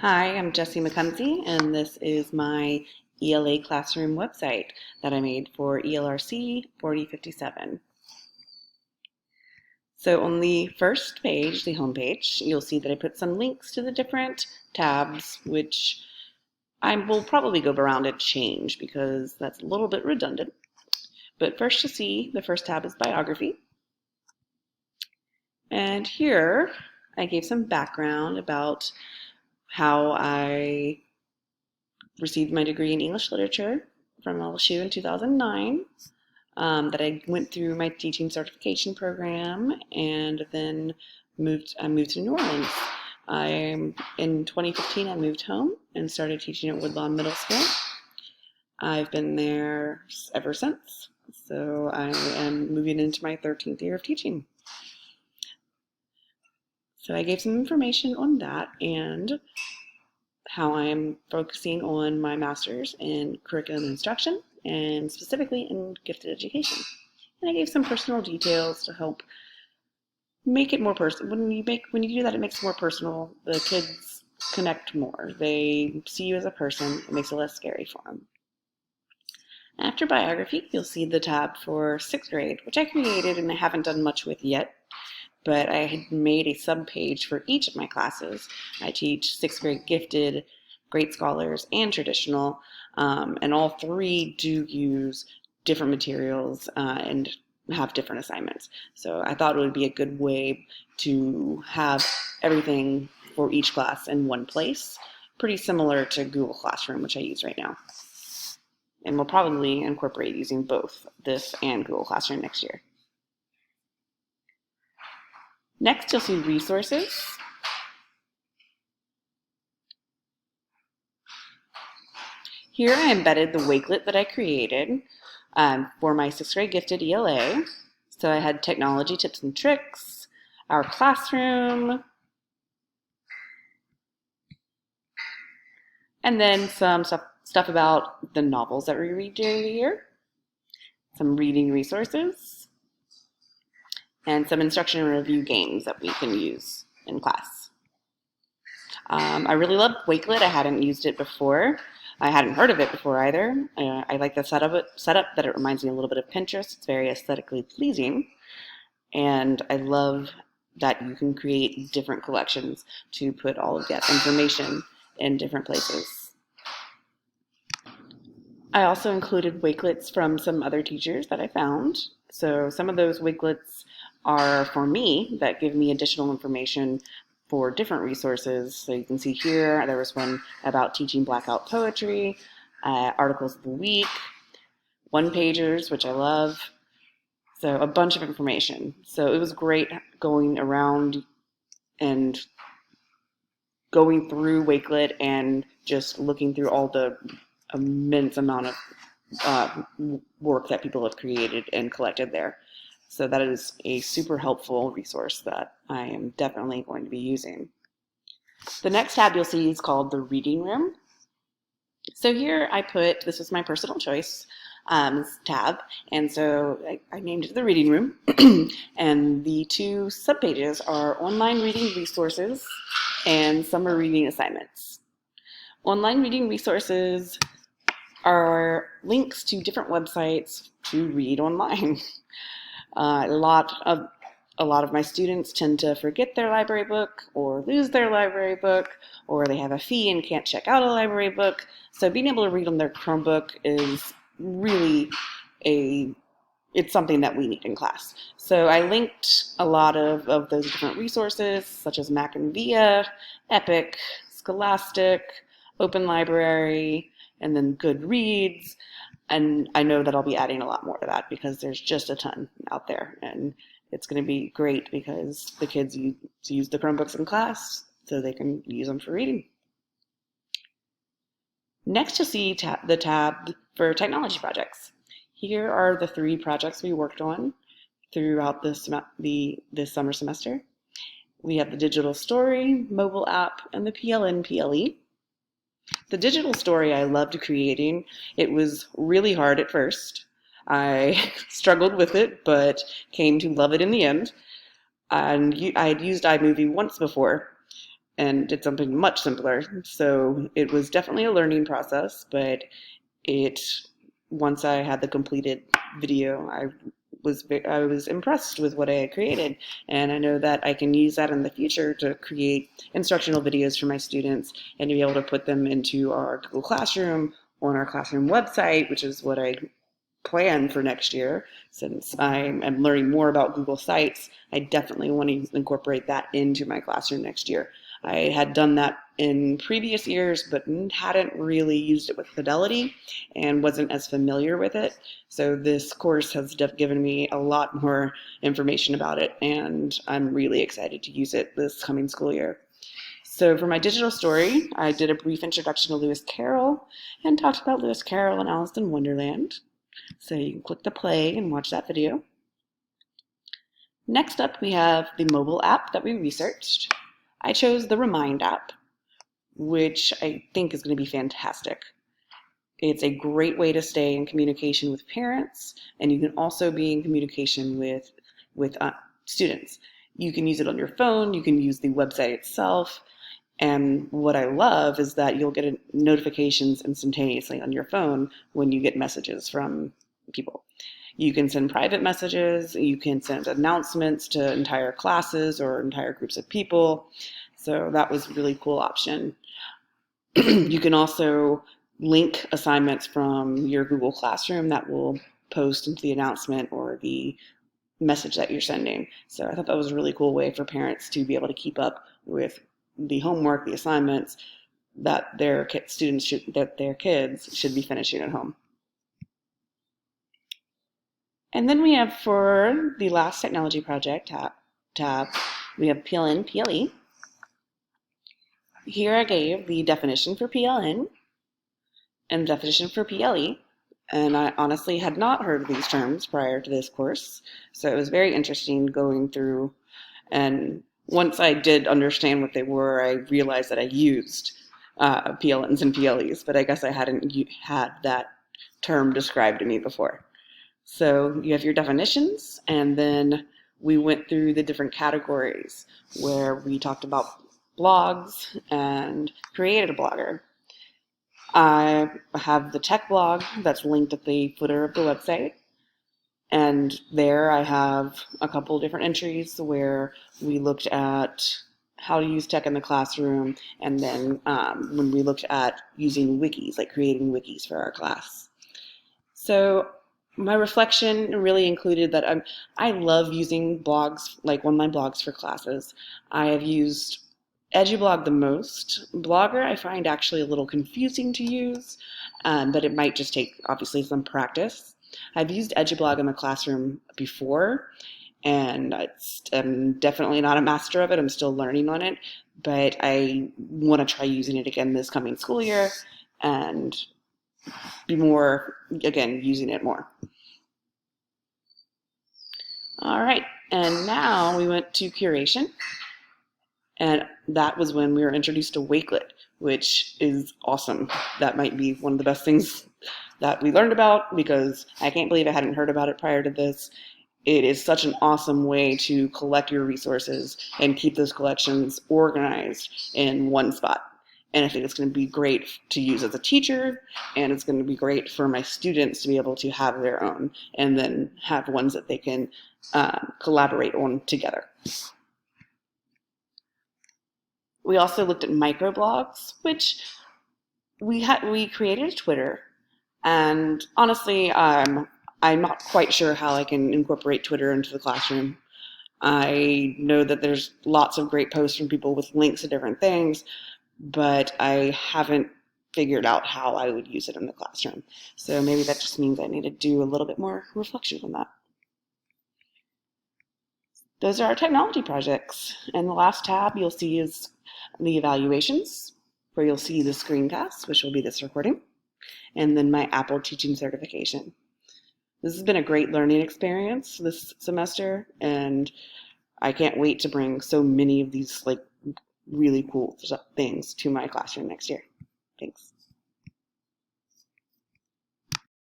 Hi, I'm Jessie McCumsey, and this is my ELA classroom website that I made for ELRC 4057. So on the first page, the home page, you'll see that I put some links to the different tabs, which I will probably go around and change because that's a little bit redundant. But first, you'll see the first tab is biography. And here I gave some background about how I received my degree in English literature from LSU in 2009, that I went through my teaching certification program and then I moved to New Orleans. In 2015, I moved home and started teaching at Woodlawn Middle School. I've been there ever since, so I am moving into my 13th year of teaching. So I gave some information on that and how I'm focusing on my master's in curriculum instruction and specifically in gifted education. And I gave some personal details to help make it more personal. When you do that, it makes it more personal. The kids connect more. They see you as a person. It makes it less scary for them. After biography, you'll see the tab for 6th grade, which I created and I haven't done much with yet. But I had made a sub-page for each of my classes. I teach 6th grade gifted, great scholars, and traditional, and all three do use different materials and have different assignments. So I thought it would be a good way to have everything for each class in one place, pretty similar to Google Classroom, which I use right now. And we'll probably incorporate using both this and Google Classroom next year. Next, you'll see resources. Here I embedded the Wakelet that I created for my 6th grade gifted ELA. So I had technology tips and tricks, our classroom, and then some stuff about the novels that we read during the year, some reading resources, and some instruction and review games that we can use in class. I really love Wakelet. I hadn't used it before. I hadn't heard of it before either. I like the setup that it reminds me a little bit of Pinterest. It's very aesthetically pleasing. And I love that you can create different collections to put all of that information in different places. I also included Wakelets from some other teachers that I found. So some of those Wakelets are for me that give me additional information for different resources. So you can see here, there was one about teaching blackout poetry, articles of the week, one-pagers, which I love. So a bunch of information. So it was great going around and going through Wakelet and just looking through all the immense amount of work that people have created and collected there. So that is a super helpful resource that I am definitely going to be using. The next tab you'll see is called the Reading Room. So here I put, this was my personal choice tab, and so I named it the Reading Room. And the two subpages are online reading resources and summer reading assignments. Online reading resources are links to different websites to read online. A lot of my students tend to forget their library book or lose their library book, or they have a fee and can't check out a library book. So being able to read on their Chromebook is really it's something that we need in class. So I linked a lot of those different resources, such as Mac and Via, Epic, Scholastic, Open Library, and then Goodreads. And I know that I'll be adding a lot more to that because there's just a ton out there. And it's going to be great because the kids use the Chromebooks in class so they can use them for reading. Next, you'll see the tab for technology projects. Here are the 3 projects we worked on throughout this summer semester. We have the digital story, mobile app, and the PLN PLE. The digital story I loved creating. It was really hard at first. I struggled with it, but came to love it in the end. And I had used iMovie once before, and did something much simpler. So it was definitely a learning process, but it once I had the completed video, I was impressed with what I had created, and I know that I can use that in the future to create instructional videos for my students and to be able to put them into our Google Classroom, on our classroom website, which is what I plan for next year. Since I am learning more about Google Sites, I definitely want to incorporate that into my classroom next year. I had done that in previous years, but hadn't really used it with fidelity and wasn't as familiar with it. So this course has given me a lot more information about it, and I'm really excited to use it this coming school year. So for my digital story, I did a brief introduction to Lewis Carroll and talked about Lewis Carroll and Alice in Wonderland. So you can click the play and watch that video. Next up, we have the mobile app that we researched. I chose the Remind app, which I think is going to be fantastic. It's a great way to stay in communication with parents, and you can also be in communication with students. You can use it on your phone, you can use the website itself, and what I love is that you'll get notifications instantaneously on your phone when you get messages from people. You can send private messages, you can send announcements to entire classes or entire groups of people. So that was a really cool option. You can also link assignments from your Google Classroom that will post into the announcement or the message that you're sending. So I thought that was a really cool way for parents to be able to keep up with the homework, the assignments that their kids should be finishing at home. And then we have, for the last technology project tab, we have PLN, PLE. Here I gave the definition for PLN and the definition for PLE, and I honestly had not heard of these terms prior to this course, so it was very interesting going through, and once I did understand what they were, I realized that I used PLNs and PLEs, but I guess I hadn't had that term described to me before. So you have your definitions, and then we went through the different categories where we talked about blogs and created a blogger. I have the tech blog that's linked at the footer of the website, and there I have a couple different entries where we looked at how to use tech in the classroom, and then when we looked at using wikis, like creating wikis for our class. So my reflection really included that I love using blogs, like online blogs for classes. I have used EduBlog the most. Blogger I find actually a little confusing to use, but it might just take, obviously, some practice. I've used EduBlog in the classroom before, and I'm definitely not a master of it. I'm still learning on it, but I want to try using it again this coming school year and be more, again, using it more. All right, and now we went to curation, and that was when we were introduced to Wakelet, which is awesome. That might be one of the best things that we learned about, because I can't believe I hadn't heard about it prior to this. It is such an awesome way to collect your resources and keep those collections organized in one spot. And I think it's going to be great to use as a teacher, and it's going to be great for my students to be able to have their own and then have ones that they can collaborate on together. We also looked at microblogs, which we created a Twitter, and honestly, I'm not quite sure how I can incorporate Twitter into the classroom. I know that there's lots of great posts from people with links to different things, but I haven't figured out how I would use it in the classroom. So maybe that just means I need to do a little bit more reflection on that. Those are our technology projects. And the last tab you'll see is the evaluations, where you'll see the screencast, which will be this recording, and then my Apple teaching certification. This has been a great learning experience this semester, and I can't wait to bring so many of these really cool things to my classroom next year. Thanks.